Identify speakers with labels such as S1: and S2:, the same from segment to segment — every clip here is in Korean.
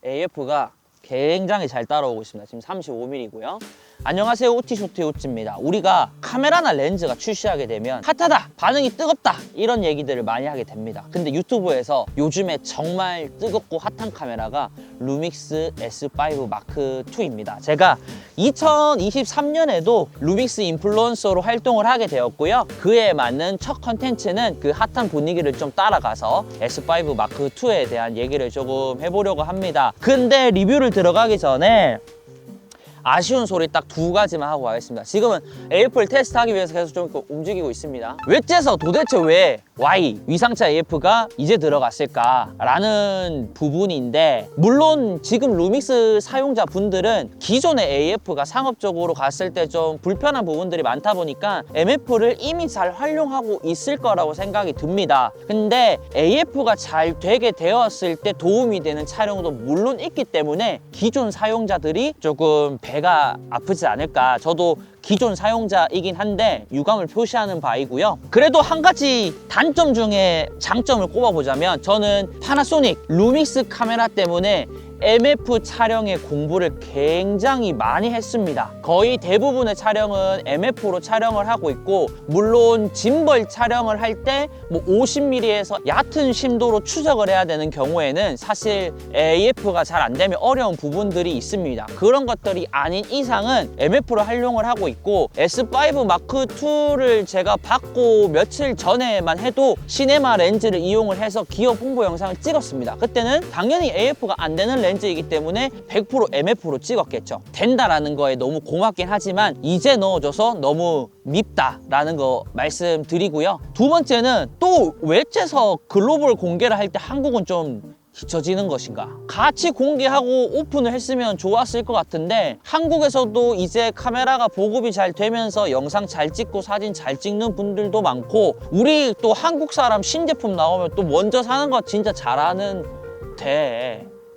S1: AF가 굉장히 잘 따라오고 있습니다. 지금 35mm고요. 안녕하세요, 우티쇼트의 우찌입니다. 우리가 카메라나 렌즈가 출시하게 되면 핫하다, 반응이 뜨겁다, 이런 얘기들을 많이 하게 됩니다. 근데 유튜브에서 요즘에 정말 뜨겁고 핫한 카메라가 루믹스 S5 마크 2입니다. 제가 2023년에도 루믹스 인플루언서로 활동을 하게 되었고요. 그에 맞는 첫 컨텐츠는 그 핫한 분위기를 좀 따라가서 S5 마크 2에 대한 얘기를 조금 해보려고 합니다. 근데 리뷰를 들어가기 전에 아쉬운 소리 딱 두 가지만 하고 가겠습니다. 지금은 AF를 테스트하기 위해서 계속 좀 움직이고 있습니다. 웹제에서 도대체 왜 Y 위상차 AF가 이제 들어갔을까라는 부분인데, 물론 지금 루믹스 사용자 분들은 기존의 AF가 상업적으로 갔을 때 좀 불편한 부분들이 많다 보니까 MF를 이미 잘 활용하고 있을 거라고 생각이 듭니다. 근데 AF가 잘 되게 되었을 때 도움이 되는 촬영도 물론 있기 때문에 기존 사용자들이 조금 배가 아프지 않을까. 저도 기존 사용자이긴 한데 유감을 표시하는 바이고요. 그래도 한 가지 단점 중에 장점을 꼽아보자면, 저는 파나소닉 루믹스 카메라 때문에 MF 촬영의 공부를 굉장히 많이 했습니다. 거의 대부분의 촬영은 MF로 촬영을 하고 있고, 물론 짐벌 촬영을 할 때 뭐 50mm에서 얕은 심도로 추적을 해야 되는 경우에는 사실 AF가 잘 안 되면 어려운 부분들이 있습니다. 그런 것들이 아닌 이상은 MF를 활용을 하고 있고, S5 마크 2를 제가 받고 며칠 전에만 해도 시네마 렌즈를 이용을 해서 기업 홍보 영상을 찍었습니다. 그때는 당연히 AF가 안 되는 렌즈이기 때문에 100% MF로 찍었겠죠. 된다라는 거에 너무 고맙긴 하지만 이제 넣어줘서 너무 밉다라는 거 말씀드리고요. 두 번째는 또 웹제에서 글로벌 공개를 할 때 한국은 좀 잊혀지는 것인가? 같이 공개하고 오픈을 했으면 좋았을 것 같은데, 한국에서도 이제 카메라가 보급이 잘 되면서 영상 잘 찍고 사진 잘 찍는 분들도 많고, 우리 또 한국 사람 신제품 나오면 또 먼저 사는 거 진짜 잘하는데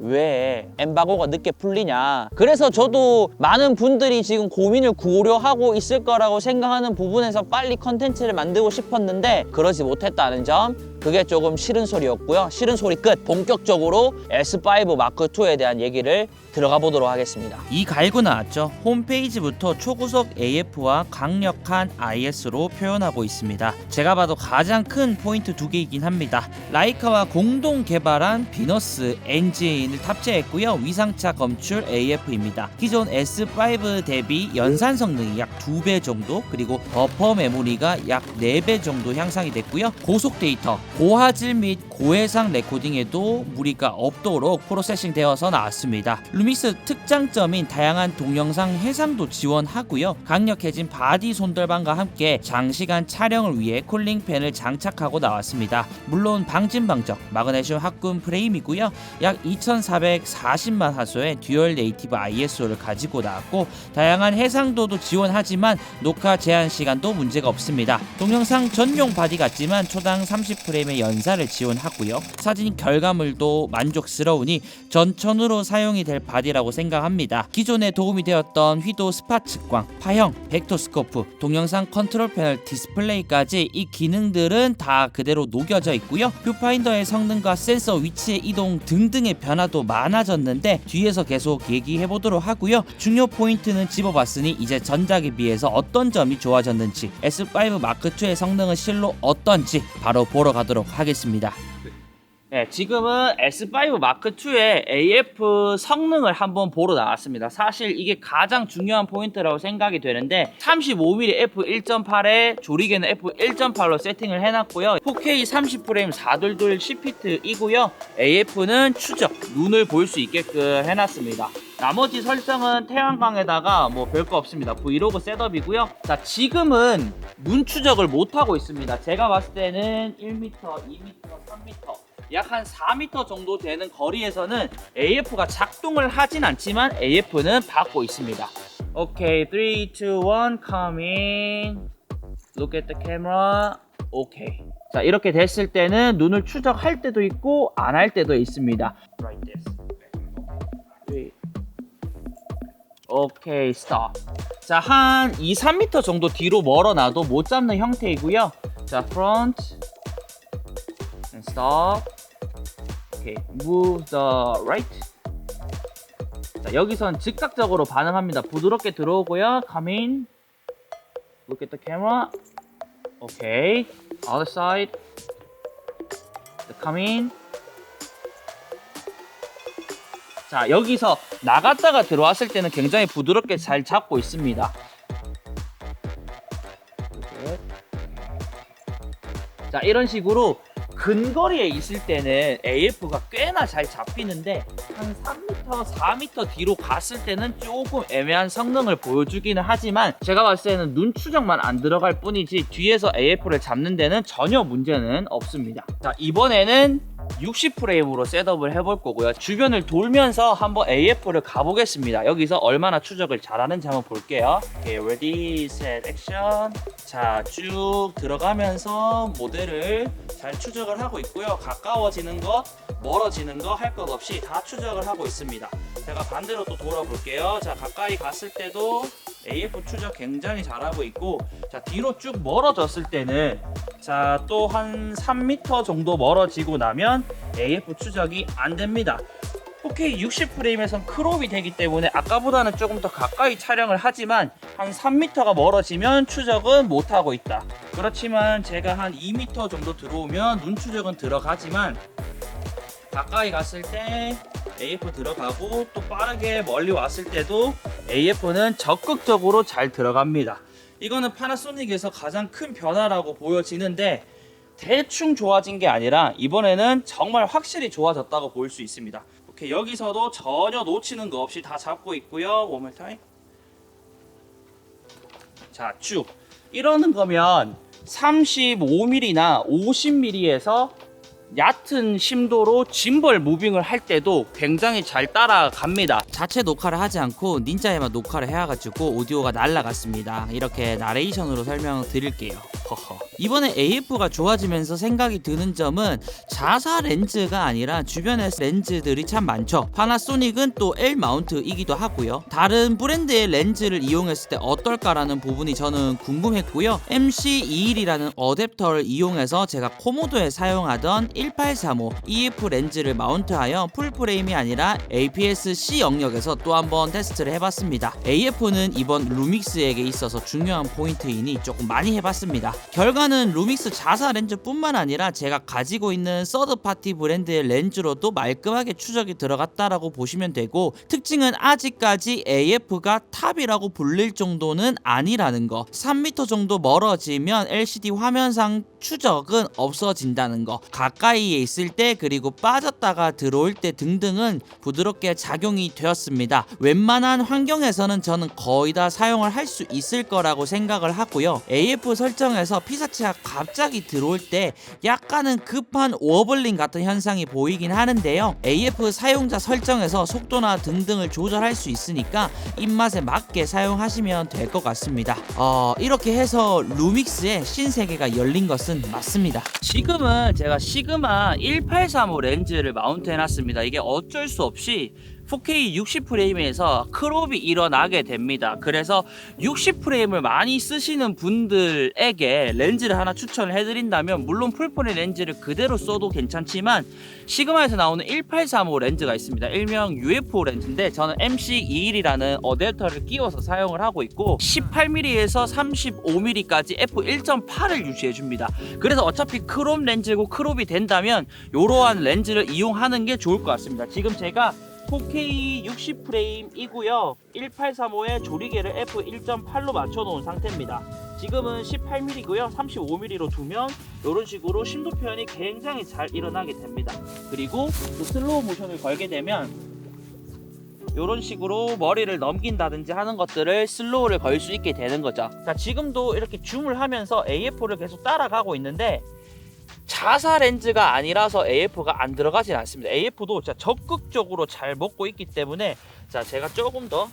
S1: 왜 엠바고가 늦게 풀리냐. 그래서 저도 많은 분들이 지금 고민을 고려하고 있을 거라고 생각하는 부분에서 빨리 컨텐츠를 만들고 싶었는데 그러지 못했다는 점, 그게 조금 싫은 소리였고요. 싫은 소리 끝. 본격적으로 S5 마크 2에 대한 얘기를 들어가 보도록 하겠습니다.
S2: 이 갈고 나왔죠. 홈페이지부터 초구속 AF와 강력한 IS로 표현하고 있습니다. 제가 봐도 가장 큰 포인트 두 개이긴 합니다. 라이카와 공동 개발한 비너스 엔진을 탑재했고요. 위상차 검출 AF입니다. 기존 S5 대비 연산 성능이 약 2배 정도, 그리고 버퍼 메모리가 약 4배 정도 향상이 됐고요. 고속 데이터, 고화질 및 고해상 레코딩에도 무리가 없도록 프로세싱 되어서 나왔습니다. 루믹스 특장점인 다양한 동영상 해상도 지원하고요. 강력해진 바디 손떨방과 함께 장시간 촬영을 위해 쿨링팬을 장착하고 나왔습니다. 물론 방진방적 마그네슘 합금 프레임이고요. 약 2440만 화소의 듀얼 네이티브 ISO를 가지고 나왔고, 다양한 해상도도 지원하지만 녹화 제한 시간도 문제가 없습니다. 동영상 전용 바디 같지만 초당 30프레임의 연사를 지원하고요. 사진 결과물도 만족스러우니 전천후로 사용이 될 바디라고 생각합니다. 기존에 도움이 되었던 휘도 스팟 측광, 파형, 벡터스코프, 동영상 컨트롤 패널 디스플레이까지 이 기능들은 다 그대로 녹여져 있고요. 뷰파인더의 성능과 센서 위치의 이동 등등의 변화도 많아졌는데 뒤에서 계속 얘기해 보도록 하고요. 중요 포인트는 집어봤으니 이제 전작에 비해서 어떤 점이 좋아졌는지, S5 마크 2의 성능은 실로 어떤지 바로 보러 가도록 하겠습니다.
S1: 네, 지금은 S5 마크 2의 AF 성능을 한번 보러 나왔습니다. 사실 이게 가장 중요한 포인트라고 생각이 되는데, 35mm f1.8에 조리개는 f1.8로 세팅을 해놨고요. 4K 30프레임 422 10피트이고요. AF는 추적, 눈을 볼 수 있게끔 해놨습니다. 나머지 설정은 태양광에다가 뭐 별거 없습니다. 브이로그 셋업이고요. 자, 지금은 눈 추적을 못하고 있습니다. 제가 봤을 때는 1m, 2m, 3m 약 한 4m 정도 되는 거리에서는 AF가 작동을 하진 않지만 AF는 받고 있습니다. 오케이, 3, 2, 1, coming. Look at the camera. 오케이. 자, 이렇게 됐을 때는 눈을 추적할 때도 있고 안 할 때도 있습니다. Right this. 3. 오케이, stop. 자, 한 2, 3m 정도 뒤로 멀어놔도 못 잡는 형태이고요. 자, front and stop. Okay, move the right 자, 여기선 즉각적으로 반응합니다. 부드럽게 들어오고요. Come in. Look at the camera. Okay. Other side. Come in. 자, 여기서 나갔다가 들어왔을 때는 굉장히 부드럽게 잘 잡고 있습니다. 자, 이런 식으로 근거리에 있을 때는 AF가 꽤나 잘 잡히는데 한 3m, 4m 뒤로 갔을 때는 조금 애매한 성능을 보여주기는 하지만 제가 봤을 때는 눈 추적만 안 들어갈 뿐이지 뒤에서 AF를 잡는 데는 전혀 문제는 없습니다. 자, 이번에는 60프레임으로 셋업을 해볼 거고요. 주변을 돌면서 한번 AF를 가보겠습니다. 여기서 얼마나 추적을 잘하는지 한번 볼게요. 오케이, ready, set, action. 자, 쭉 들어가면서 모델을 잘 추적을 하고 있고요. 가까워지는 것, 멀어지는 거 할 것 없이 다 추적을 하고 있습니다. 제가 반대로 또 돌아볼게요. 자, 가까이 갔을 때도 AF 추적 굉장히 잘하고 있고, 자, 뒤로 쭉 멀어졌을 때는 자, 또 한 3m 정도 멀어지고 나면 AF 추적이 안 됩니다. 4K 60프레임에선 크롭이 되기 때문에 아까보다는 조금 더 가까이 촬영을 하지만 한 3m가 멀어지면 추적은 못하고 있다. 그렇지만 제가 한 2m 정도 들어오면 눈 추적은 들어가지만 가까이 갔을 때 AF 들어가고 또 빠르게 멀리 왔을 때도 AF는 적극적으로 잘 들어갑니다. 이거는 파나소닉에서 가장 큰 변화라고 보여지는데 대충 좋아진 게 아니라 이번에는 정말 확실히 좋아졌다고 볼 수 있습니다. 오케이, 여기서도 전혀 놓치는 거 없이 다 잡고 있고요. One more time. 자, 쭉 이러는 거면 35mm나 50mm에서 얕은 심도로 짐벌 무빙을 할 때도 굉장히 잘 따라갑니다.
S2: 자체 녹화를 하지 않고 닌자에만 녹화를 해와가지고 오디오가 날라갔습니다. 이렇게 나레이션으로 설명드릴게요. 이번에 AF가 좋아지면서 생각이 드는 점은 자사 렌즈가 아니라 주변에 렌즈들이 참 많죠. 파나소닉은 또 L 마운트이기도 하고요. 다른 브랜드의 렌즈를 이용했을 때 어떨까라는 부분이 저는 궁금했고요. MC21이라는 어댑터를 이용해서 제가 코모도에 사용하던 1835 EF 렌즈를 마운트하여 풀프레임이 아니라 APS-C 영역에서 또 한번 테스트를 해봤습니다. AF는 이번 루믹스에게 있어서 중요한 포인트이니 조금 많이 해봤습니다. 결과는 루믹스 자사 렌즈뿐만 아니라 제가 가지고 있는 서드파티 브랜드의 렌즈로도 말끔하게 추적이 들어갔다라고 보시면 되고, 특징은 아직까지 AF가 탑이라고 불릴 정도는 아니라는 거. 3m 정도 멀어지면 LCD 화면상 추적은 없어진다는 거, 가까이에 있을 때 그리고 빠졌다가 들어올 때 등등은 부드럽게 작용이 되었습니다. 웬만한 환경에서는 저는 거의 다 사용을 할 수 있을 거라고 생각을 하고요. AF 설정에서 피사체가 갑자기 들어올 때 약간은 급한 워블링 같은 현상이 보이긴 하는데요. AF 사용자 설정에서 속도나 등등을 조절할 수 있으니까 입맛에 맞게 사용하시면 될 것 같습니다. 이렇게 해서 루믹스의 신세계가 열린 것은 맞습니다.
S1: 지금은 제가 시그마 1835 렌즈를 마운트 해놨습니다. 이게 어쩔 수 없이 4K 60프레임에서 크롭이 일어나게 됩니다. 그래서 60프레임을 많이 쓰시는 분들에게 렌즈를 하나 추천을 해드린다면, 물론 풀프레임 렌즈를 그대로 써도 괜찮지만 시그마에서 나오는 1835 렌즈가 있습니다. 일명 UFO 렌즈인데 저는 MC21이라는 어댑터를 끼워서 사용을 하고 있고 18mm에서 35mm까지 f1.8을 유지해줍니다. 그래서 어차피 크롭 렌즈고 크롭이 된다면 이러한 렌즈를 이용하는 게 좋을 것 같습니다. 지금 제가 4K 60프레임이고요. 1835에 조리개를 f1.8로 맞춰놓은 상태입니다. 지금은 18mm고요. 35mm로 두면 이런 식으로 심도 표현이 굉장히 잘 일어나게 됩니다. 그리고 슬로우 모션을 걸게 되면 이런 식으로 머리를 넘긴다든지 하는 것들을 슬로우를 걸 수 있게 되는 거죠. 자, 지금도 이렇게 줌을 하면서 AF를 계속 따라가고 있는데 자사 렌즈가 아니라서 AF가 안 들어가진 않습니다. AF도 진짜 적극적으로 잘 먹고 있기 때문에, 자, 제가 조금 더,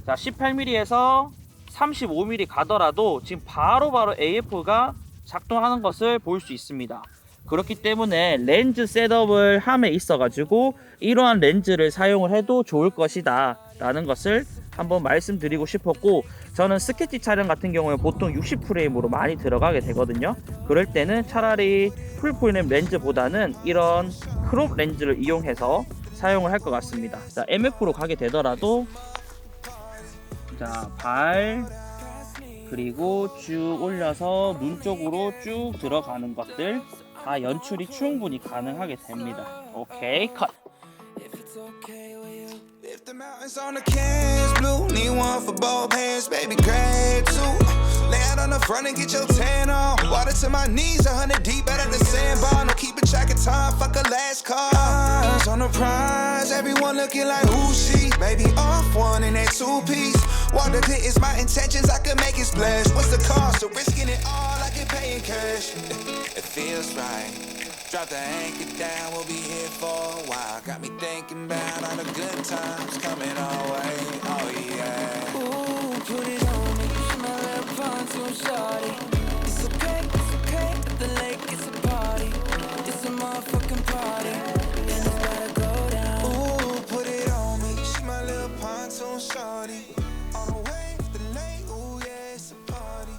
S1: 자, 18mm에서 35mm 가더라도 지금 바로바로 AF가 작동하는 것을 볼 수 있습니다. 그렇기 때문에 렌즈 셋업을 함에 있어 가지고 이러한 렌즈를 사용을 해도 좋을 것이다 라는 것을 한번 말씀드리고 싶었고, 저는 스케치 촬영 같은 경우에 보통 60프레임으로 많이 들어가게 되거든요. 그럴 때는 차라리 풀프레임 렌즈보다는 이런 크롭 렌즈를 이용해서
S2: 사용을 할 것 같습니다. 자, MF로 가게 되더라도 자, 발 그리고 쭉 올려서 눈 쪽으로 쭉 들어가는 것들 다 연출이 충분히 가능하게 됩니다. 오케이, 컷.
S3: Lift the mountains on the cans, blue. Need one for both hands, baby. Grab two. Lay out on the front and get your tan on. Water to my knees, 100 deep out of the sandbar. No keeping track of time, fuck a last call. Eyes on the prize, everyone looking like who she? Maybe off one in that two piece. Water clear is my intentions, I could make it splash. What's the cost of risking it all? I can pay in cash. It feels right. Drop the anchor down, we'll be here for a while. Got me thinking about all the good times coming our way. Oh yeah.
S4: Ooh, put it on me. My little pontoon shorty. It's okay, at the lake, it's a party. It's a motherfucking party. And it's gotta go down.
S3: Ooh, put it on me. She my little pontoon shorty. On the way to the lake, ooh yeah, it's a party.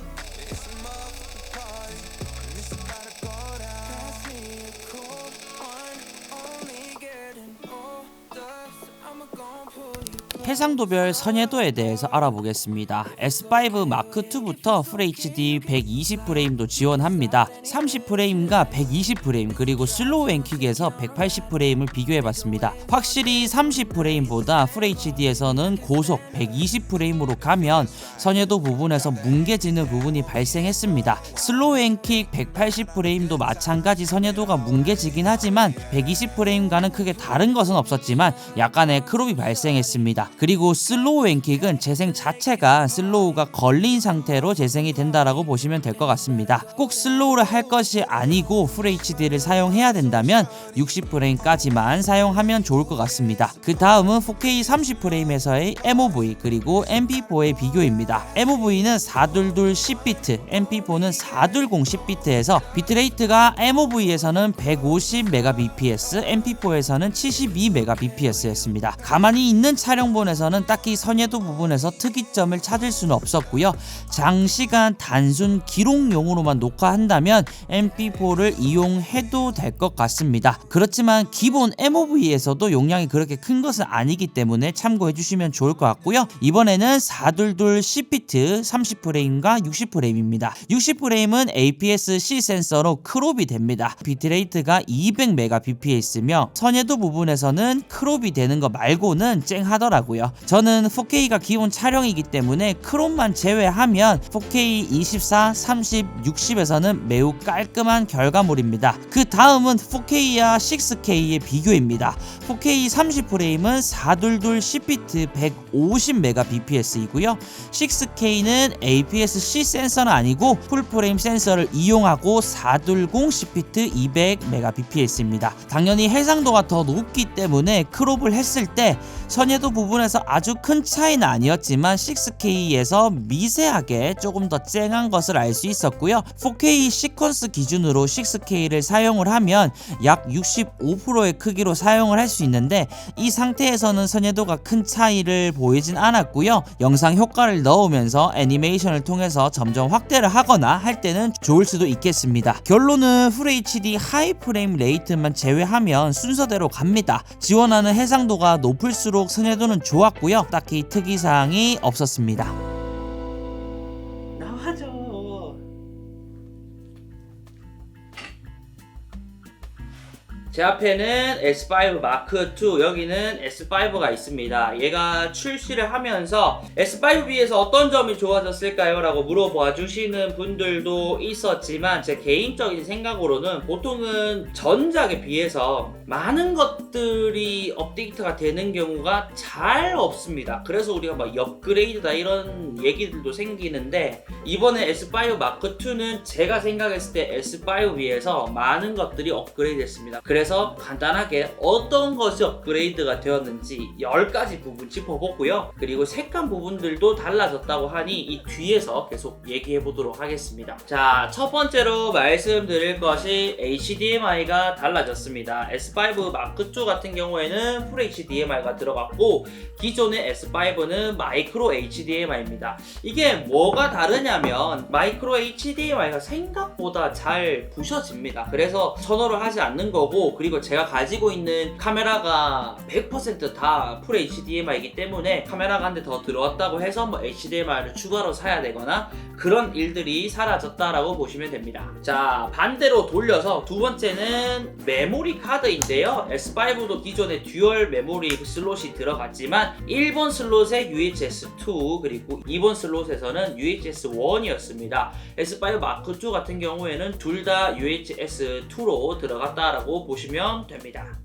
S3: It's a motherfucking party. And it's about to go down.
S4: Pass me a cold one. Only getting older, so I'ma gon' pull you.
S2: 해상도별 선예도에 대해서 알아보겠습니다. S5 마크2부터 FHD 120프레임도 지원합니다. 30프레임과 120프레임 그리고 슬로우 앤 퀵에서 180프레임을 비교해봤습니다. 확실히 30프레임보다 FHD에서는 고속 120프레임으로 가면 선예도 부분에서 뭉개지는 부분이 발생했습니다. 슬로우 앤 퀵 180프레임도 마찬가지 선예도가 뭉개지긴 하지만 120프레임과는 크게 다른 것은 없었지만 약간의 크롭이 발생했습니다. 그리고 슬로우 앤킥은 재생 자체가 슬로우가 걸린 상태로 재생이 된다라고 보시면 될 것 같습니다. 꼭 슬로우를 할 것이 아니고 FHD를 사용해야 된다면 60프레임까지만 사용하면 좋을 것 같습니다. 그 다음은 4K 30프레임에서의 MOV 그리고 MP4의 비교입니다. MOV는 422 10비트, MP4는 420 10비트에서 비트레이트가 MOV에서는 150Mbps, MP4에서는 72Mbps였습니다. 가만히 있는 촬영본에서는 딱히 선예도 부분에서 특이점을 찾을 수는 없었고요. 장시간 단순 기록용으로만 녹화한다면 MP4를 이용해도 될 것 같습니다. 그렇지만 기본 MOV에서도 용량이 그렇게 큰 것은 아니기 때문에 참고해 주시면 좋을 것 같고요. 이번에는 422 10비트 30프레임과 60프레임입니다. 60프레임은 APS-C 센서로 크롭이 됩니다. 비트레이트가 200Mbps며 선예도 부분에서는 크롭이 되는 거 말고는 쨍하더라고요. 저는 4K가 기본 촬영이기 때문에 크롭만 제외하면 4K 24, 30, 60에서는 매우 깔끔한 결과물입니다. 그 다음은 4K와 6K의 비교입니다. 4K 30프레임은 422 10비트 150Mbps이고요. 6K는 APS-C 센서는 아니고 풀프레임 센서를 이용하고 420 10비트 200Mbps입니다. 당연히 해상도가 더 높기 때문에 크롭을 했을 때 선예도 부분에서 아주 큰 차이는 아니었지만 6K에서 미세하게 조금 더 쨍한 것을 알 수 있었고요. 4K 시퀀스 기준으로 6K를 사용을 하면 약 65%의 크기로 사용을 할 수 있는데 이 상태에서는 선예도가 큰 차이를 보이진 않았고요. 영상 효과를 넣으면서 애니메이션을 통해서 점점 확대를 하거나 할 때는 좋을 수도 있겠습니다. 결론은 FHD 하이 프레임 레이트만 제외하면 순서대로 갑니다. 지원하는 해상도가 높을수록 선예도는 좋았고요. 딱히 특이사항이 없었습니다. 나와줘. 제 앞에는 S5 마크2, 여기는 S5가 있습니다. 얘가 출시를 하면서 S5 비해서 어떤 점이 좋아졌을까요? 라고 물어봐 주시는 분들도 있었지만 제 개인적인 생각으로는 보통은 전작에 비해서 많은 것들이 업데이트가 되는 경우가 잘 없습니다. 그래서 우리가 막 업그레이드다 이런 얘기들도 생기는데 이번에 S5 마크2는 제가 생각했을 때 S5 비해서 많은 것들이 업그레이드 됐습니다. 그래서 간단하게 어떤 것이 업그레이드가 되었는지 10가지 부분 짚어보고요. 그리고 색감 부분들도 달라졌다고 하니 이 뒤에서 계속 얘기해 보도록 하겠습니다. 자, 첫 번째로 말씀드릴 것이 HDMI가 달라졌습니다. S5 S5 마크2 같은 경우에는 Full HDMI가 들어갔고 기존의 S5는 마이크로 HDMI입니다. 이게 뭐가 다르냐면 마이크로 HDMI가 생각보다 잘 부셔집니다. 그래서 선호를 하지 않는 거고, 그리고 제가 가지고 있는 카메라가 100% 다 Full HDMI이기 때문에 카메라가 한 대 더 들어왔다고 해서 뭐 HDMI를 추가로 사야 되거나 그런 일들이 사라졌다라고 보시면 됩니다. 자, 반대로 돌려서 두 번째는 메모리 카드인데요. S5도 기존에 듀얼 메모리 슬롯이 들어갔지만 1번 슬롯에 UHS-2 그리고 2번 슬롯에서는 UHS-1이었습니다. S5 마크2 같은 경우에는 둘 다 UHS-2로 들어갔다라고 보시면 됩니다.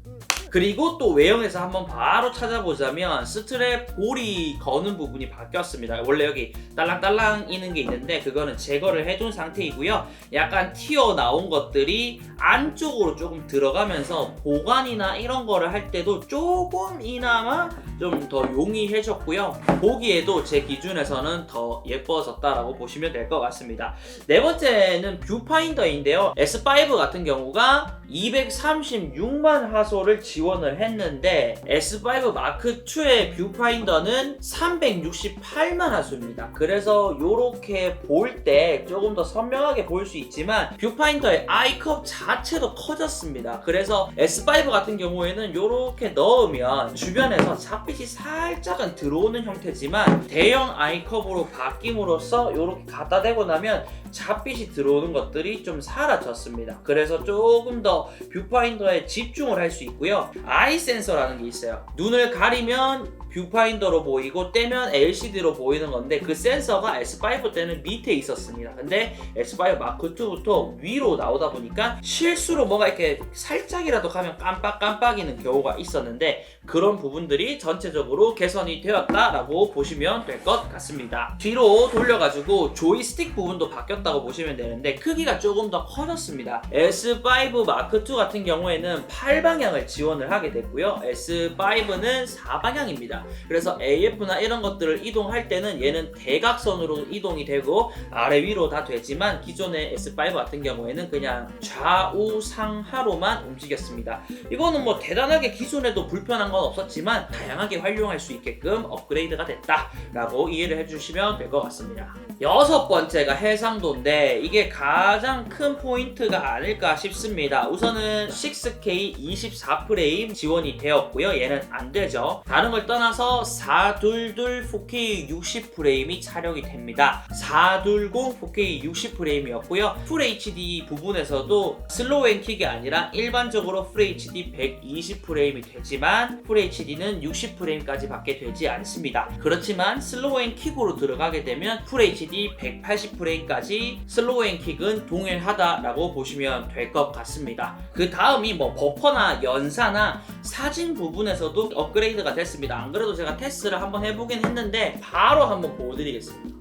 S2: 그리고 또 외형에서 한번 바로 찾아보자면 스트랩 볼이 거는 부분이 바뀌었습니다. 원래 여기 딸랑딸랑 이는 게 있는데 그거는 제거를 해둔 상태이고요. 약간 튀어나온 것들이 안쪽으로 조금 들어가면서 보관이나 이런 거를 할 때도 조금이나마 좀 더 용이해졌고요. 보기에도 제 기준에서는 더 예뻐졌다라고 보시면 될 것 같습니다. 네 번째는 뷰파인더인데요. S5 같은 경우가 236만 화소를 지원을 했는데 S5 마크2의 뷰파인더는 368만 화소입니다. 그래서 이렇게 볼 때 조금 더 선명하게 볼 수 있지만 뷰파인더의 아이컵 자체도 커졌습니다. 그래서 S5 같은 경우에는 이렇게 넣으면 주변에서 잣빛이 살짝은 들어오는 형태지만 대형 아이컵으로 바뀜으로써 이렇게 갖다 대고 나면 잣빛이 들어오는 것들이 좀 사라졌습니다. 그래서 조금 더 뷰파인더에 집중을 할 수 있고요. 아이 센서라는 게 있어요. 눈을 가리면 뷰파인더로 보이고 떼면 LCD로 보이는 건데 그 센서가 S5 때는 밑에 있었습니다. 근데 S5 마크2부터 위로 나오다 보니까 실수로 뭐가 이렇게 살짝이라도 가면 깜빡깜빡이는 경우가 있었는데 그런 부분들이 전체적으로 개선이 되었다라고 보시면 될 것 같습니다. 뒤로 돌려가지고 조이스틱 부분도 바뀌었다고 보시면 되는데 크기가 조금 더 커졌습니다. S5 마크2 같은 경우에는 8방향을 지원을 하게 됐고요. S5는 4방향입니다. 그래서 AF나 이런 것들을 이동할 때는 얘는 대각선으로 이동이 되고 아래 위로 다 되지만 기존의 S5 같은 경우에는 그냥 좌우 상하로만 움직였습니다. 이거는 뭐 대단하게 기존에도 불편한 건 없었지만 다양하게 활용할 수 있게끔 업그레이드가 됐다라고 이해를 해주시면 될 것 같습니다. 여섯 번째가 해상도인데 이게 가장 큰 포인트가 아닐까 싶습니다. 우선은 6K 24프레임 지원이 되었고요. 얘는 안 되죠. 다른 걸 떠나서 422 4K 60프레임이 촬영이 됩니다. 420 4K 60프레임이었고요. 풀 HD 부분에서도 슬로우 앤 킥이 아니라 일반적으로 풀 HD 120프레임이 되지만 풀 HD는 60프레임까지 밖에 되지 않습니다. 그렇지만 슬로우 앤 킥으로 들어가게 되면 풀 HD 180프레임까지 슬로우 앤 킥은 동일하다라고 보시면 될 것 같습니다. 그 다음이 뭐 버퍼나 연사나 사진 부분에서도 업그레이드가 됐습니다. 안 그래도 제가 테스트를 한번 해보긴 했는데 바로 한번 보여드리겠습니다.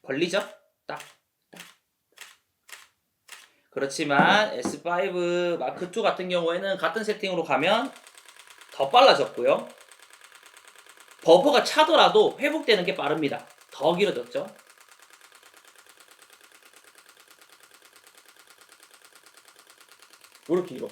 S2: 걸리죠? 딱. 그렇지만 S5 마크2 같은 경우에는 같은 세팅으로 가면 더 빨라졌고요. 버퍼가 차더라도 회복되는 게 빠릅니다. 더 길어졌죠? 이렇게 길어.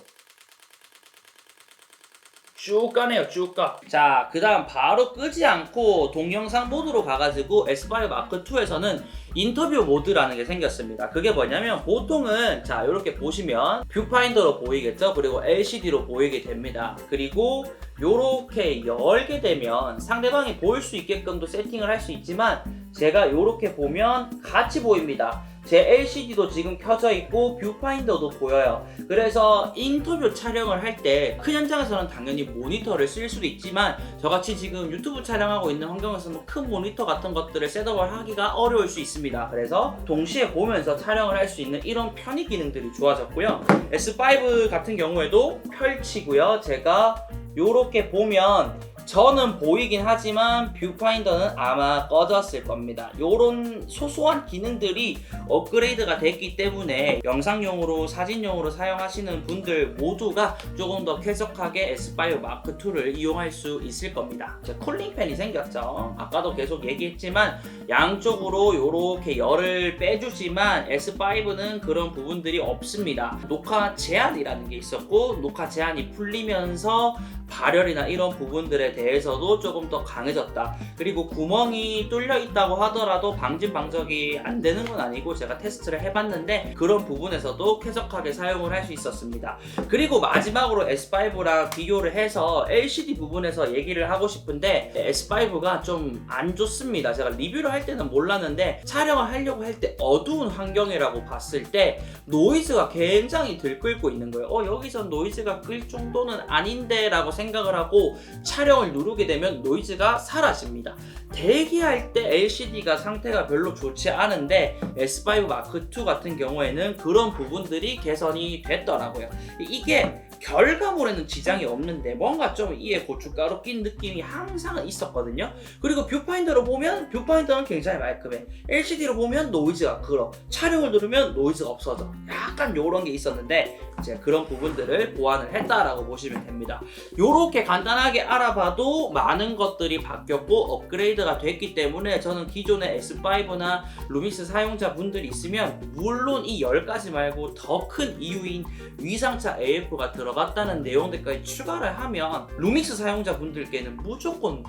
S2: 쭉 가네요. 쭉 가. 자, 그 다음 바로 끄지 않고 동영상 모드로 가가지고 S5 마크2에서는 인터뷰 모드라는 게 생겼습니다. 그게 뭐냐면 보통은 자 이렇게 보시면 뷰파인더로 보이겠죠. 그리고 LCD로 보이게 됩니다. 그리고 요렇게 열게 되면 상대방이 보일 수 있게끔도 세팅을 할 수 있지만 제가 요렇게 보면 같이 보입니다. 제 LCD도 지금 켜져 있고 뷰파인더도 보여요. 그래서 인터뷰 촬영을 할 때 큰 현장에서는 당연히 모니터를 쓸 수도 있지만 저같이 지금 유튜브 촬영하고 있는 환경에서는 큰 모니터 같은 것들을 셋업을 하기가 어려울 수 있습니다. 그래서 동시에 보면서 촬영을 할 수 있는 이런 편의 기능들이 좋아졌고요. S5 같은 경우에도 펼치고요. 제가 요렇게 보면 저는 보이긴 하지만 뷰파인더는 아마 꺼졌을 겁니다. 요런 소소한 기능들이 업그레이드가 됐기 때문에 영상용으로 사진용으로 사용하시는 분들 모두가 조금 더 쾌적하게 S5 마크 2를 이용할 수 있을 겁니다. 쿨링팬이 생겼죠. 아까도 계속 얘기했지만 양쪽으로 요렇게 열을 빼주지만 S5는 그런 부분들이 없습니다. 녹화 제한이라는 게 있었고 녹화 제한이 풀리면서 발열이나 이런 부분들에 대해서도 조금 더 강해졌다. 그리고 구멍이 뚫려 있다고 하더라도 방진 방적이 안 되는 건 아니고 제가 테스트를 해봤는데 그런 부분에서도 쾌적하게 사용을 할 수 있었습니다. 그리고 마지막으로 S5랑 비교를 해서 LCD 부분에서 얘기를 하고 싶은데 S5가 좀 안 좋습니다. 제가 리뷰를 할 때는 몰랐는데 촬영을 하려고 할 때 어두운 환경이라고 봤을 때 노이즈가 굉장히 들끓고 있는 거예요. 여기서 노이즈가 끌 정도는 아닌데 라고 생각을 하고 촬영을 누르게 되면 노이즈가 사라집니다. 대기할 때 LCD가 상태가 별로 좋지 않은데 S5 마크 2 같은 경우에는 그런 부분들이 개선이 됐더라고요. 이게 결과물에는 지장이 없는데 뭔가 좀 이에 고춧가루 낀 느낌이 항상 있었거든요. 그리고 뷰파인더로 보면 뷰파인더는 굉장히 말끔해. LCD로 보면 노이즈가 끌어. 촬영을 누르면 노이즈가 없어져. 약간 요런 게 있었는데 이제 그런 부분들을 보완을 했다라고 보시면 됩니다. 요렇게 간단하게 알아봐도 많은 것들이 바뀌었고 업그레이드가 됐기 때문에 저는 기존의 S5나 루믹스 사용자분들이 있으면 물론 이 10가지 말고 더 큰 이유인 위상차 AF가 들어갔다는 내용들까지 추가를 하면 루믹스 사용자분들께는 무조건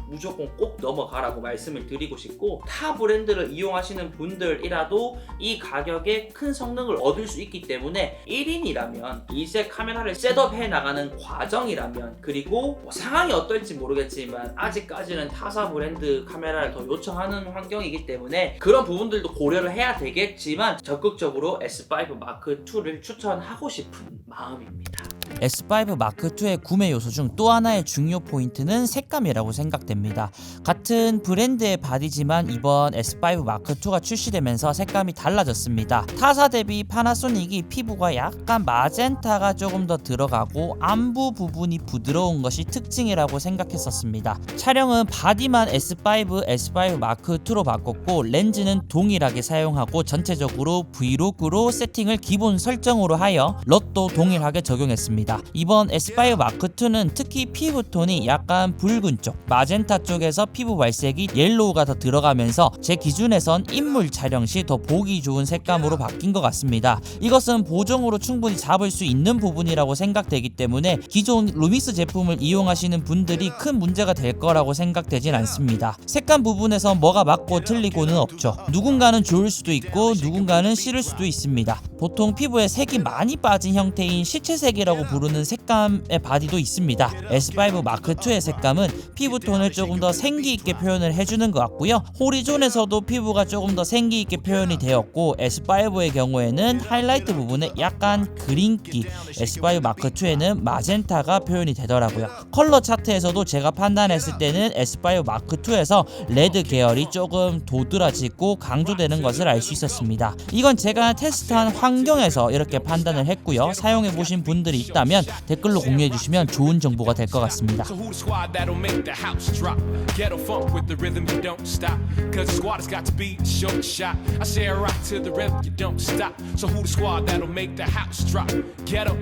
S2: 꼭 넘어가라고 말씀을 드리고 싶고 타 브랜드를 이용하시는 분들이라도 이 가격에 큰 성능을 얻을 수 있기 때문에 1인이라면 이제 카메라를 셋업해 나가는 과정이라면 그리고 상황이 어떨지 모르겠지만 아직까지는 타사 브랜드 카메라를 더 요청하는 환경이기 때문에 그런 부분들도 고려를 해야 되겠지만 적극적으로 S5 마크 2를 추천하고 싶은 마음입니다. S5 마크 2의 구매 요소 중 또 하나의 중요 포인트는 색감이라고 생각됩니다. 같은 브랜드의 바디지만 이번 S5 마크 2가 출시되면서 색감이 달라졌습니다. 타사 대비 파나소닉이 피부가 약간 마젠타가 조금 더 들어가고 안부 부분이 부드러운 것이 특징이라고 생각했었습니다. 촬영은 바디만 S5 마크 2로 바꿨고 렌즈는 동일하게 사용하고 전체적으로 브이로그로 세팅을 기본 설정으로 하여 럿도 동일하게 적용했습니다. 이번 S5 마크 2는 특히 피부톤이 약간 붉은 쪽, 마젠타 쪽에서 피부 발색이 옐로우가 더 들어가면서 제 기준에선 인물 촬영 시 더 보기 좋은 색감으로 바뀐 것 같습니다. 이것은 보정으로 충분히 잡을 수 있는 부분이라고 생각되기 때문에 기존 루믹스 제품을 이용하시는 분들이 큰 문제가 될 거라고 생각되진 않습니다. 색감 부분에서 뭐가 맞고 틀리고는 없죠. 누군가는 좋을 수도 있고 누군가는 싫을 수도 있습니다. 보통 피부에 색이 많이 빠진 형태인 시체색이라고 부르는 색감의 바디도 있습니다. S5 마크 2의 색감은 피부톤을 조금 더 생기있게 표현을 해주는 것 같고요. 호리존에서도 피부가 조금 더 생기있게 표현이 되었고 S5의 경우에는 하이라이트 부분에 약간 그린기, S5 마크 2에는 마젠타가 표현이 되더라고요. 컬러 차트에서도 제가 판단했을 때는 S5 마크 2에서 레드 계열이 조금 도드라지고 강조되는 것을 알 수 있었습니다. 이건 제가 테스트한 환경에서 이렇게 판단을 했고요. 사용해보신 분들이 있다면 댓글로 공유해주시면 좋은 정보가 될 것 같습니다.
S5: So who the squad that'll make the house drop? Ghetto funk with the rhythm you don't stop. Cause the squad has got to be a short shot. I say rock to the rhythm you don't stop. So who the squad that'll make the house drop? Ghetto.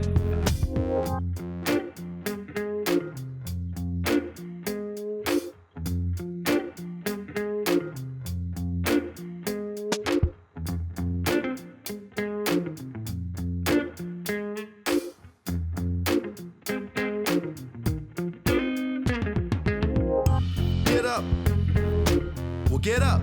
S3: Get up. Well, get up.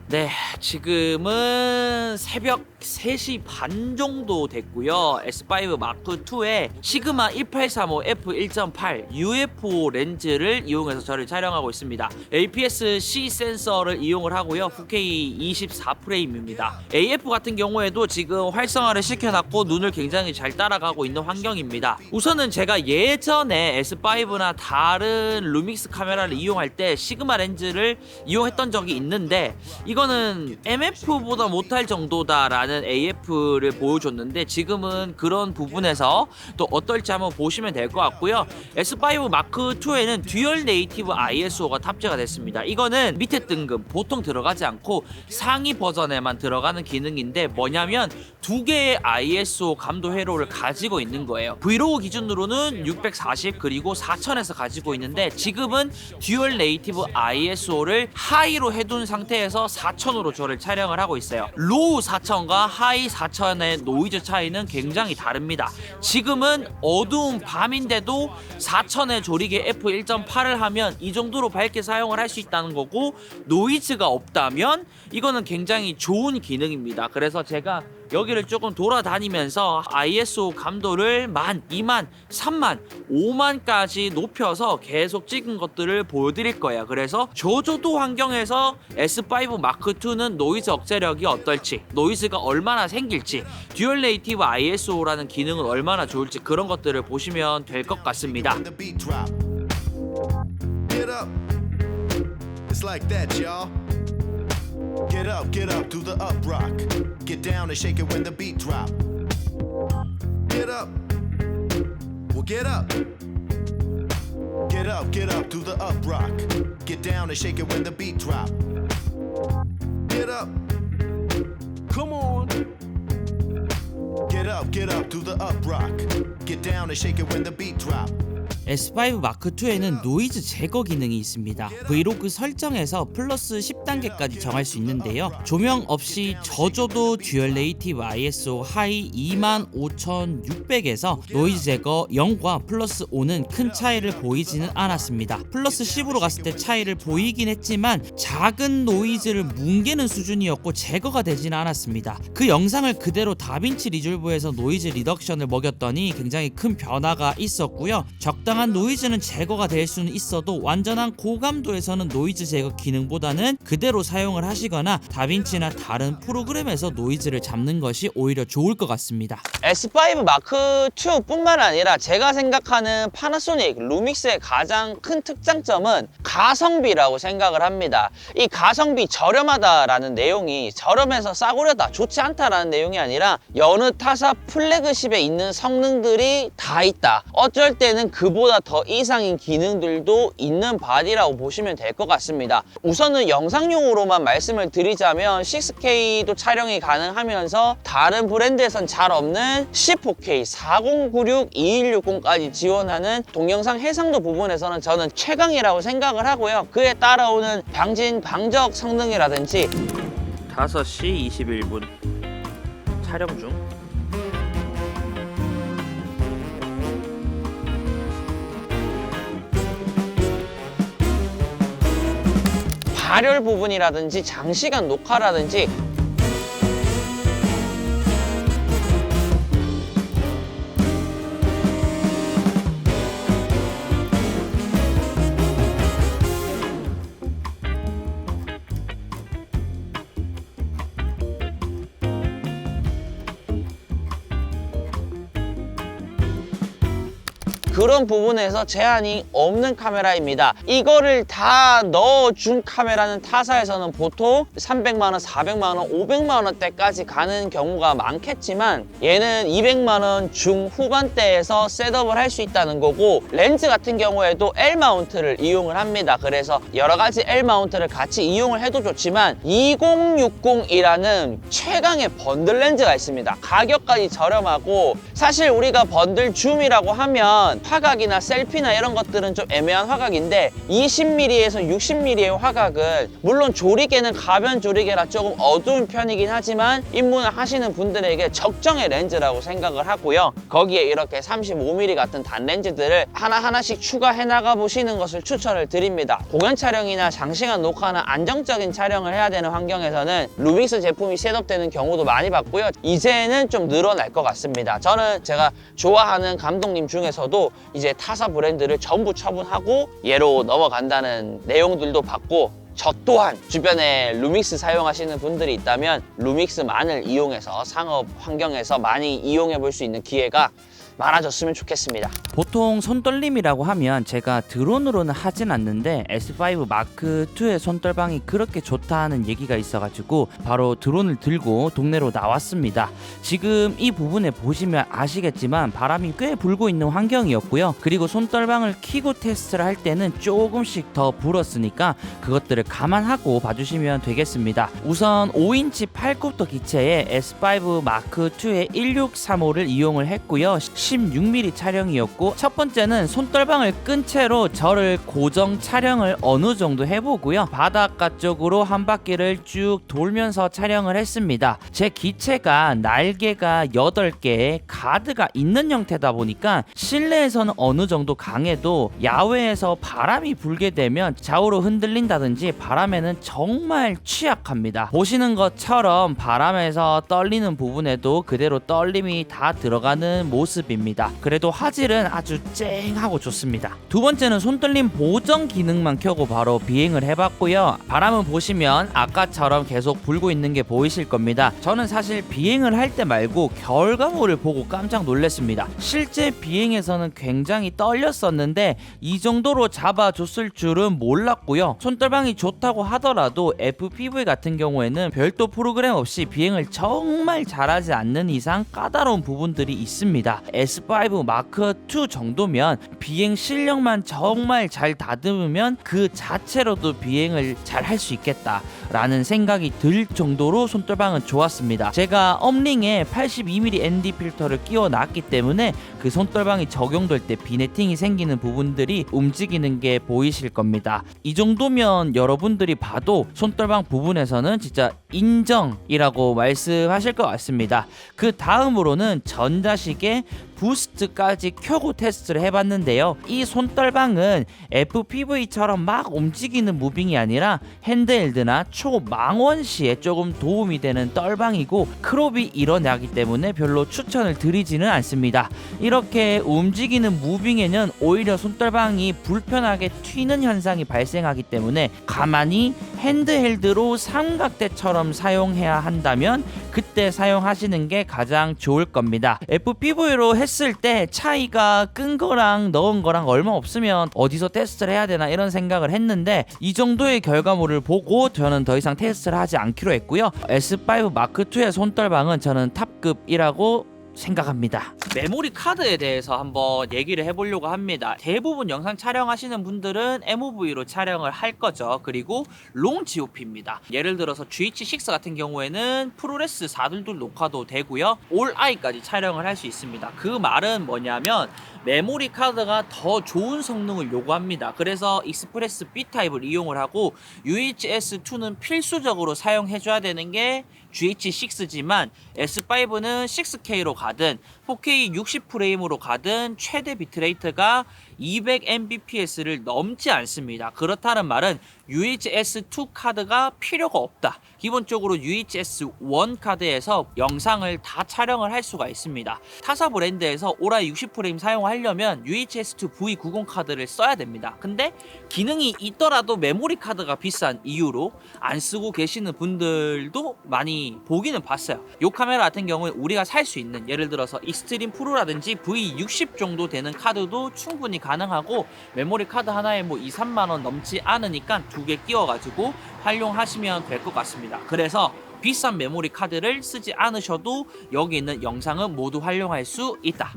S1: 네, 지금은 새벽 3시 반 정도 됐고요. S5 마크 2에 시그마 1835 f1.8 UFO 렌즈를 이용해서 저를 촬영하고 있습니다. APS-C 센서를 이용을 하고요. 4K 24프레임입니다. AF 같은 경우에도 지금 활성화를 시켜놨고 눈을 굉장히 잘 따라가고 있는 환경입니다. 우선은 제가 예전에 S5나 다른 루믹스 카메라를 이용할 때 시그마 렌즈를 이용했던 적이 있는데 이거는 MF보다 못할 정도다라는
S2: 많은 AF를 보여줬는데 지금은 그런 부분에서 또 어떨지 한번 보시면 될 것 같고요. S5 마크 2에는 듀얼 네이티브 ISO가 탑재가 됐습니다. 이거는 밑에 등급 보통 들어가지 않고 상위 버전에만 들어가는 기능인데 뭐냐면 두 개의 ISO 감도 회로를 가지고 있는 거예요. 브이로그 기준으로는 640 그리고 4000에서 가지고 있는데 지금은 듀얼 네이티브 ISO를 하이로 해둔 상태에서 4000으로 저를 촬영을 하고 있어요. 로우 4000과 하이 4000의 노이즈 차이는 굉장히 다릅니다. 지금은 어두운 밤인데도 4000의 조리개 F1.8을 하면 이 정도로 밝게 사용을 할 수 있다는 거고 노이즈가 없다면 이거는 굉장히 좋은 기능입니다. 그래서 제가 여기를 조금 돌아다니면서 ISO 감도를 10,000, 20,000, 30,000, 50,000까지 높여서 계속 찍은 것들을 보여드릴 거예요. 그래서 저조도 환경에서 S5 마크2는 노이즈 억제력이 어떨지, 노이즈가 얼마나 생길지, 듀얼 네이티브 ISO라는 기능은 얼마나 좋을지 그런 것들을 보시면 될 것 같습니다.
S6: When the beat drop. Get up. It's like that, y'all. Get up, do the up rock. Get down and shake it when the beat drop. Get up. Well, get up. Get up, do the up rock. Get down and shake it when the beat drop. Get up. Come on. Get up, do the up rock. Get down and shake it when the beat drop.
S2: S5 마크2에는 노이즈 제거 기능이 있습니다. 브이로그 설정에서 플러스 10단계까지 정할 수 있는데요. 조명 없이 저조도 듀얼 네이티브 ISO 하이 25600에서 노이즈 제거 0과 플러스 5는 큰 차이를 보이지는 않았습니다. 플러스 10으로 갔을 때 차이를 보이긴 했지만 작은 노이즈를 뭉개는 수준이었고 제거가 되지는 않았습니다. 그 영상을 그대로 다빈치 리졸브에서 노이즈 리덕션을 먹였더니 굉장히 큰 변화가 있었고요. 적당한 노이즈는 제거가 될 수는 있어도 완전한 고감도에서는 노이즈 제거 기능보다는 그대로 사용을 하시거나 다빈치나 다른 프로그램에서 노이즈를 잡는 것이 오히려 좋을 것 같습니다.
S1: S5 마크2 뿐만 아니라 제가 생각하는 파나소닉 루믹스의 가장 큰 특장점은 가성비라고 생각을 합니다. 이 가성비 저렴하다라는 내용이 저렴해서 싸구려다 좋지 않다라는 내용이 아니라 여느 타사 플래그십에 있는 성능들이 다 있다. 어쩔 때는 그보다 더 이상인 기능들도 있는 바디라고 보시면 될 것 같습니다. 우선은 영상용으로만 말씀을 드리자면 6K도 촬영이 가능하면서 다른 브랜드에선 잘 없는 14K 4096 2160까지 지원하는 동영상 해상도 부분에서는 저는 최강이라고 생각을 하고요. 그에 따라오는 방진 방적 성능이라든지
S2: 5시 21분 촬영 중.
S1: 발열 부분이라든지 장시간 녹화라든지 그런 부분에서 제한이 없는 카메라입니다. 이거를 다 넣어준 카메라는 타사에서는 보통 300만원, 400만원, 500만원대까지 가는 경우가 많겠지만 얘는 200만원 중후반대에서 셋업을 할 수 있다는 거고 렌즈 같은 경우에도 L 마운트를 이용을 합니다. 그래서 여러 가지 L 마운트를 같이 이용을 해도 좋지만 2060이라는 최강의 번들 렌즈가 있습니다. 가격까지 저렴하고 사실 우리가 번들 줌이라고 하면 화각이나 셀피나 이런 것들은 좀 애매한 화각인데 20mm에서 60mm의 화각은 물론 조리개는 가변 조리개라 조금 어두운 편이긴 하지만 입문을 하시는 분들에게 적정의 렌즈라고 생각을 하고요. 거기에 이렇게 35mm 같은 단렌즈들을 하나하나씩 추가해 나가 보시는 것을 추천을 드립니다. 공연 촬영이나 장시간 녹화나 안정적인 촬영을 해야 되는 환경에서는 루믹스 제품이 셋업되는 경우도 많이 봤고요. 이제는 좀 늘어날 것 같습니다. 저는 제가 좋아하는 감독님 중에서도 이제 타사 브랜드를 전부 처분하고 얘로 넘어간다는 내용들도 봤고 저 또한 주변에 루믹스 사용하시는 분들이 있다면 루믹스만을 이용해서 상업 환경에서 많이 이용해 볼 수 있는 기회가 많아졌으면 좋겠습니다.
S2: 보통 손떨림이라고 하면 제가 드론으로는 하진 않는데 S5 마크2의 손떨방이 그렇게 좋다 하는 얘기가 있어가지고 바로 드론을 들고 동네로 나왔습니다. 지금 이 부분에 보시면 아시겠지만 바람이 꽤 불고 있는 환경이었고요. 그리고 손떨방을 켜고 테스트를 할 때는 조금씩 더 불었으니까 그것들을 감안하고 봐주시면 되겠습니다. 우선 5인치 8콥터 기체에 S5 마크2의 1635를 이용을 했고요. 16mm 촬영이었고, 첫 번째는 손떨방을 끈 채로 저를 고정 촬영을 어느 정도 해보고요. 바닷가 쪽으로 한 바퀴를 쭉 돌면서 촬영을 했습니다. 제 기체가 날개가 8개에 가드가 있는 형태다 보니까 실내에서는 어느 정도 강해도 야외에서 바람이 불게 되면 좌우로 흔들린다든지 바람에는 정말 취약합니다. 보시는 것처럼 바람에서 떨리는 부분에도 그대로 떨림이 다 들어가는 모습입니다. 그래도 화질은 아주 쨍하고 좋습니다. 두 번째는 손떨림 보정 기능만 켜고 바로 비행을 해봤고요. 바람은 보시면 아까처럼 계속 불고 있는 게 보이실 겁니다. 저는 사실 비행을 할 때 말고 결과물을 보고 깜짝 놀랐습니다. 실제 비행에서는 굉장히 떨렸었는데 이 정도로 잡아줬을 줄은 몰랐고요. 손떨방이 좋다고 하더라도 FPV 같은 경우에는 별도 프로그램 없이 비행을 정말 잘하지 않는 이상 까다로운 부분들이 있습니다. S5 마크2 정도면 비행 실력만 정말 잘 다듬으면 그 자체로도 비행을 잘 할 수 있겠다 라는 생각이 들 정도로 손떨방은 좋았습니다. 제가 업링에 82mm ND 필터를 끼워 놨기 때문에 그 손떨방이 적용될 때 비네팅이 생기는 부분들이 움직이는 게 보이실 겁니다. 이 정도면 여러분들이 봐도 손떨방 부분에서는 진짜 인정이라고 말씀하실 것 같습니다. 그 다음으로는 전자식의 부스트까지 켜고 테스트를 해봤는데요. 이 손떨방은 FPV처럼 막 움직이는 무빙이 아니라 핸드헬드나 초망원 시에 조금 도움이 되는 떨방이고, 크롭이 일어나기 때문에 별로 추천을 드리지는 않습니다. 이렇게 움직이는 무빙에는 오히려 손떨방이 불편하게 튀는 현상이 발생하기 때문에 가만히 핸드헬드로 삼각대처럼 사용해야 한다면 그때 사용하시는 게 가장 좋을 겁니다. FPV로 했을 때 차이가 끈 거랑 넣은 거랑 얼마 없으면 어디서 테스트를 해야 되나 이런 생각을 했는데, 이 정도의 결과물을 보고 저는 더 이상 테스트를 하지 않기로 했고요. S5 마크2의 손떨방은 저는 탑급이라고 생각합니다.
S1: 메모리 카드에 대해서 한번 얘기를 해보려고 합니다. 대부분 영상 촬영하시는 분들은 MOV로 촬영을 할 거죠. 그리고 롱 GOP입니다. 예를 들어서 GH6 같은 경우에는 프로레스 422 녹화도 되고요. 올 I까지 촬영을 할 수 있습니다. 그 말은 뭐냐면 메모리 카드가 더 좋은 성능을 요구합니다. 그래서 익스프레스 B타입을 이용을 하고 UHS-2는 필수적으로 사용해줘야 되는 게 GH6지만 S5는 6K로 가든 4K 60프레임으로 가든 최대 비트레이트가 200mbps를 넘지 않습니다. 그렇다는 말은 UHS-2 카드가 필요가 없다. 기본적으로 UHS-1 카드에서 영상을 다 촬영을 할 수가 있습니다. 타사 브랜드에서 오라이 60프레임 사용하려면 UHS-2 V90 카드를 써야 됩니다. 근데 기능이 있더라도 메모리 카드가 비싼 이유로 안 쓰고 계시는 분들도 많이 보기는 봤어요. 이 카메라 같은 경우는 우리가 살 수 있는, 예를 들어서 익스트림 프로라든지 V60 정도 되는 카드도 충분히 가능하고, 메모리 카드 하나에 뭐 2, 3만원 넘지 않으니까 2개 끼워가지고 활용하시면 될 것 같습니다. 그래서 비싼 메모리 카드를 쓰지 않으셔도 여기 있는 영상은 모두 활용할 수 있다.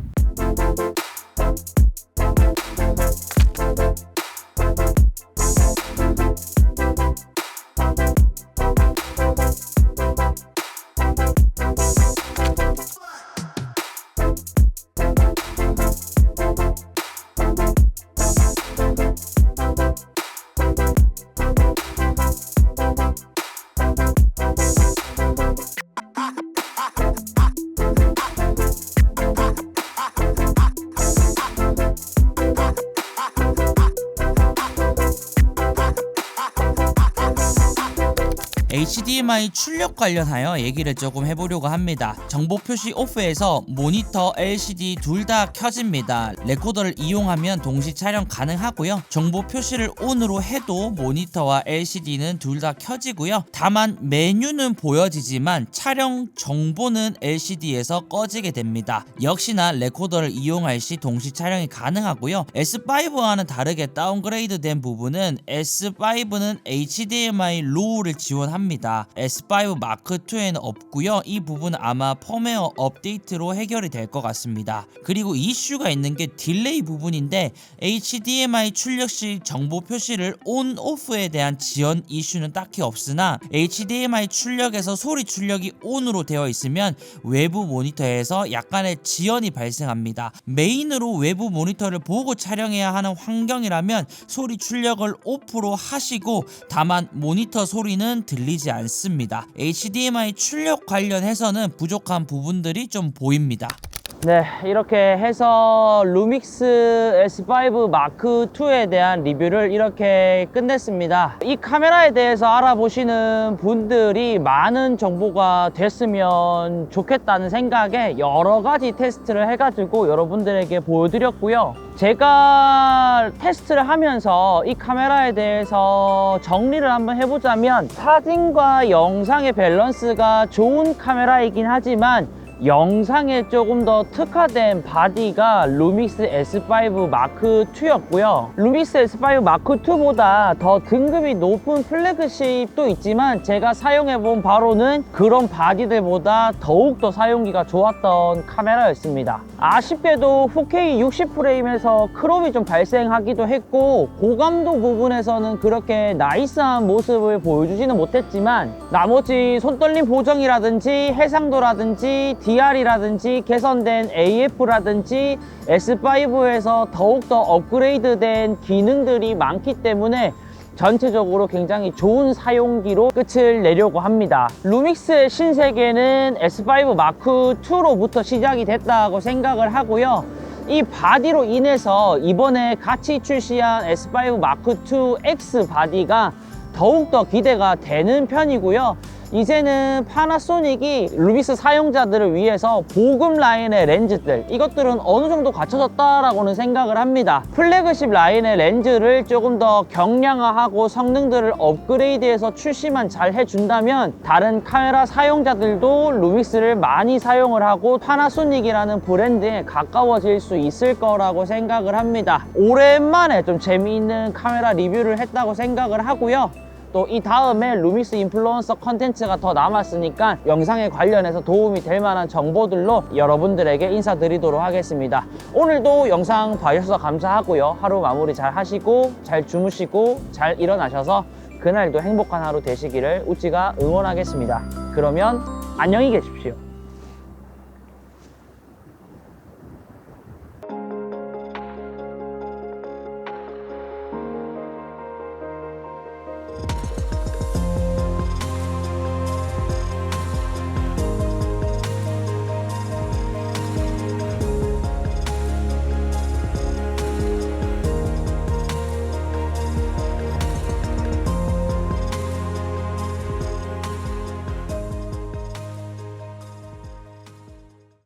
S2: HDMI 출력 관련하여 얘기를 조금 해보려고 합니다. 정보 표시 오프에서 모니터, LCD 둘 다 켜집니다. 레코더를 이용하면 동시 촬영 가능하고요. 정보 표시를 ON으로 해도 모니터와 LCD는 둘 다 켜지고요. 다만 메뉴는 보여지지만 촬영 정보는 LCD에서 꺼지게 됩니다. 역시나 레코더를 이용할 시 동시 촬영이 가능하고요. S5와는 다르게 다운그레이드된 부분은 S5는 HDMI 로우를 지원합니다. S5 마크2에는 없고요. 이 부분은 아마 펌웨어 업데이트로 해결이 될 것 같습니다. 그리고 이슈가 있는 게 딜레이 부분인데 HDMI 출력 시 정보 표시를 ON, OFF에 대한 지연 이슈는 딱히 없으나 HDMI 출력에서 소리 출력이 ON으로 되어 있으면 외부 모니터에서 약간의 지연이 발생합니다. 메인으로 외부 모니터를 보고 촬영해야 하는 환경이라면 소리 출력을 오프로 하시고 다만 모니터 소리는 들리지 않습니다. HDMI 출력 관련해서는 부족한 부분들이 좀 보입니다.
S1: 네, 이렇게 해서 루믹스 S5 마크2에 대한 리뷰를 이렇게 끝냈습니다. 이 카메라에 대해서 알아보시는 분들이 많은 정보가 됐으면 좋겠다는 생각에 여러 가지 테스트를 해가지고 여러분들에게 보여드렸고요. 제가 테스트를 하면서 이 카메라에 대해서 정리를 한번 해보자면 사진과 영상의 밸런스가 좋은 카메라이긴 하지만 영상에 조금 더 특화된 바디가 루믹스 S5 마크2였고요. 루믹스 S5 마크2보다 더 등급이 높은 플래그십도 있지만 제가 사용해본 바로는 그런 바디들보다 더욱더 사용기가 좋았던 카메라였습니다. 아쉽게도 4K 60프레임에서 크롭이 좀 발생하기도 했고 고감도 부분에서는 그렇게 나이스한 모습을 보여주지는 못했지만 나머지 손떨림 보정이라든지 해상도라든지 DR이라든지 개선된 AF라든지 S5에서 더욱더 업그레이드된 기능들이 많기 때문에 전체적으로 굉장히 좋은 사용기로 끝을 내려고 합니다. 루믹스의 신세계는 S5 마크2로부터 시작이 됐다고 생각을 하고요. 이 바디로 인해서 이번에 같이 출시한 S5 마크2 X 바디가 더욱더 기대가 되는 편이고요. 이제는 파나소닉이 루믹스 사용자들을 위해서 보급 라인의 렌즈들 이것들은 어느 정도 갖춰졌다라고는 생각을 합니다. 플래그십 라인의 렌즈를 조금 더 경량화하고 성능들을 업그레이드해서 출시만 잘 해준다면 다른 카메라 사용자들도 루믹스를 많이 사용을 하고 파나소닉이라는 브랜드에 가까워질 수 있을 거라고 생각을 합니다. 오랜만에 좀 재미있는 카메라 리뷰를 했다고 생각을 하고요. 또 이 다음에 루믹스 인플루언서 컨텐츠가 더 남았으니까 영상에 관련해서 도움이 될 만한 정보들로 여러분들에게 인사드리도록 하겠습니다. 오늘도 영상 봐주셔서 감사하고요. 하루 마무리 잘 하시고 잘 주무시고 잘 일어나셔서 그날도 행복한 하루 되시기를 우찌가 응원하겠습니다. 그러면 안녕히 계십시오.